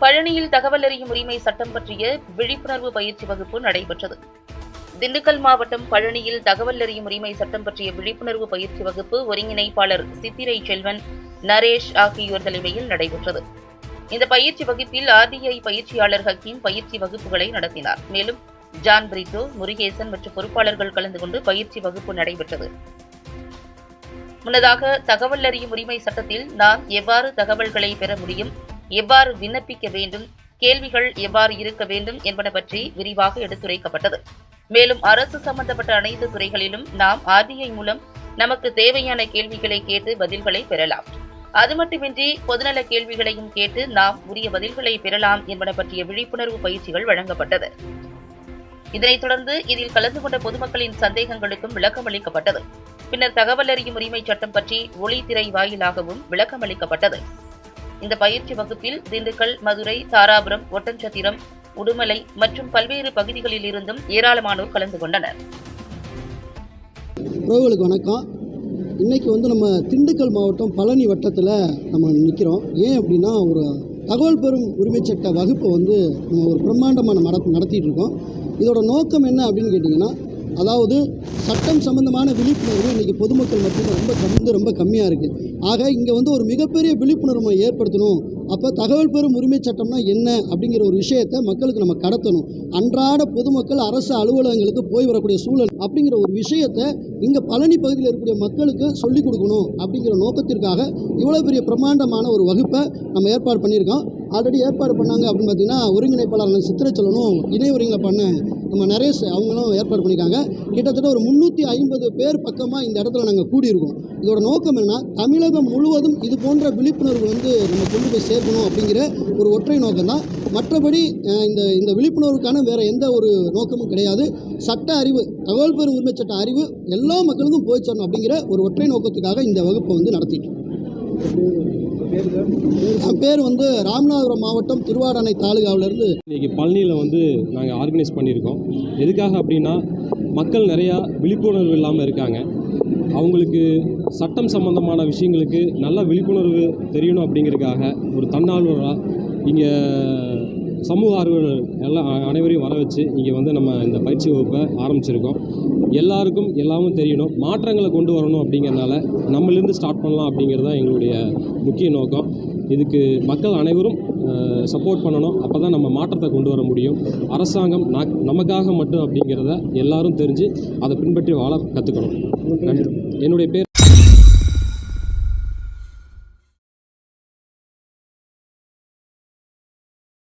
பழனியில் தகவல் அறியும் உரிமை சட்டம் பற்றிய விழிப்புணர்வு பயிற்சி வகுப்பு நடைபெற்றது. திண்டுக்கல் மாவட்டம் பழனியில் தகவல் அறியும் உரிமை சட்டம் பற்றிய விழிப்புணர்வு பயிற்சி வகுப்பு ஒருங்கிணைப்பாளர் சித்திரை செல்வன், நரேஷ் ஆகியோர் தலைமையில் நடைபெற்றது. இந்த பயிற்சி வகுப்பில் RDI பயிற்சியாளர் ஹக்கீம் பயிற்சி வகுப்புகளை நடத்தினார். மேலும் ஜான் பிரிட்டோ, முருகேசன் மற்றும் பொறுப்பாளர்கள் கலந்து கொண்டு பயிற்சி வகுப்பு நடைபெற்றது. முன்னதாக தகவல் அறியும் உரிமை சட்டத்தில் நாம் எவ்வாறு தகவல்களை பெற முடியும், எவ்வாறு விண்ணப்பிக்க வேண்டும், கேள்விகள் எவ்வாறு இருக்க வேண்டும் என்பன பற்றி விரிவாக எடுத்துரைக்கப்பட்டது. மேலும் அரசு சம்பந்தப்பட்ட அனைத்து துறைகளிலும் நாம் RDI மூலம் நமக்கு தேவையான கேள்விகளை கேட்டு பதில்களை பெறலாம். அது மட்டுமின்றி பொதுநல கேள்விகளையும் கேட்டு நாம் உரிய பதில்களை பெறலாம் என்பன பற்றிய விழிப்புணர்வு பயிற்சிகள் வழங்கப்பட்டது. இதனைத் தொடர்ந்து இதில் கலந்து கொண்ட பொதுமக்களின் சந்தேகங்களுக்கும் விளக்கம் அளிக்கப்பட்டது. பின்னர் தகவல் அறியும் உரிமை சட்டம் பற்றி ஒளித்திரை வாயிலாகவும் விளக்கம் அளிக்கப்பட்டது. இந்த பயிற்சி வகுப்பில் திண்டுக்கல், மதுரை, தாராபுரம், ஒட்டன்சத்திரம், உடுமலை மற்றும் பல்வேறு பகுதிகளில் இருந்தும் ஏராளமானோர் கலந்து கொண்டனர். உறவுகளுக்கு வணக்கம். இன்றைக்கி நம்ம திண்டுக்கல் மாவட்டம் பழனி வட்டத்தில் நம்ம நிற்கிறோம். ஏன் அப்படின்னா, ஒரு தகவல் பெறும் உரிமை சட்ட வகுப்பை நம்ம ஒரு பிரம்மாண்டமாக நடத்திட்டு இருக்கோம். இதோட நோக்கம் என்ன அப்படின்னு கேட்டிங்கன்னா, அதாவது சட்டம் சம்பந்தமான விழிப்புணர்வு இன்றைக்கி பொதுமக்கள் மத்தியில் ரொம்ப கம்மியாக இருக்குது. ஆக இங்கே ஒரு மிகப்பெரிய விழிப்புணர்வை ஏற்படுத்தணும். அப்போ தகவல் பெறும் உரிமை சட்டம்னா என்ன அப்படிங்கிற ஒரு விஷயத்தை மக்களுக்கு நம்ம கடத்தணும். அன்றாட பொதுமக்கள் அரசு அலுவலகங்களுக்கு போய் வரக்கூடிய சூழல் அப்படிங்கிற ஒரு விஷயத்தை இங்கே பழனி பகுதியில் இருக்கக்கூடிய மக்களுக்கு சொல்லிக் கொடுக்கணும் அப்படிங்கிற நோக்கத்திற்காக இவ்வளோ பெரிய பிரம்மாண்டமான ஒரு வகுப்பை நம்ம ஏற்பாடு பண்ணியிருக்கோம். ஆல்ரெடி ஏற்பாடு பண்ணாங்க அப்படின்னு பார்த்தீங்கன்னா, ஒருங்கிணைப்பாளர் சித்திரை செல்வனும் இணை ஒருங்கிணைப்பாளர் பண்ண நம்ம நரேஷ் அவங்களும் ஏற்பாடு பண்ணியிருக்காங்க. கிட்டத்தட்ட ஒரு 350 பேர் பக்கமாக இந்த இடத்துல நாங்கள் கூடியிருக்கோம். இதோட நோக்கம் என்னன்னா, தமிழகம் முழுவதும் இது போன்ற விழிப்புணர்வு நம்ம கொண்டு போய் சேர்க்கணும் அப்படிங்கிற ஒரு ஒற்றை நோக்கம் தான். மற்றபடி இந்த விழிப்புணர்வுக்கான வேறு எந்த ஒரு நோக்கமும் கிடையாது. சட்ட அறிவு, தகவல் பெறும் உரிமை சட்ட அறிவு எல்லா மக்களுக்கும் போய் சேரணும் அப்படிங்கிற ஒரு ஒற்றை நோக்கத்துக்காக இந்த வகுப்பை நடத்திட்டு. என் பேர் ராமநாதபுரம் மாவட்டம் திருவாடானை தாலுகாவிலேருந்து இன்றைக்கி பழனியில் நாங்கள் ஆர்கனைஸ் பண்ணியிருக்கோம். எதுக்காக அப்படின்னா, மக்கள் நிறையா விழிப்புணர்வு இல்லாமல் இருக்காங்க. அவங்களுக்கு சட்டம் சம்பந்தமான விஷயங்களுக்கு நல்ல விழிப்புணர்வு தெரியணும் அப்படிங்கிறதுக்காக ஒரு தன்னார்வலராக இங்கே சமூக ஆர்வலர்கள் அனைவரையும் வர வச்சு இங்கே நம்ம இந்த பயிற்சி வகுப்பை ஆரம்பிச்சிருக்கோம். எல்லாருக்கும் எல்லாமும் தெரியணும், மாற்றங்களை கொண்டு வரணும் அப்படிங்கிறனால நம்மளிருந்து ஸ்டார்ட் பண்ணலாம் அப்படிங்கிறது தான் எங்களுடைய முக்கிய நோக்கம். இதுக்கு மக்கள் அனைவரும் சப்போர்ட் பண்ணணும். அப்போ தான் நம்ம மாற்றத்தை கொண்டு வர முடியும். அரசாங்கம் நமக்காக மட்டும் அப்படிங்கிறத எல்லாரும் தெரிஞ்சு அதை பின்பற்றி வாழ கற்றுக்கணும். என்னுடைய பேர்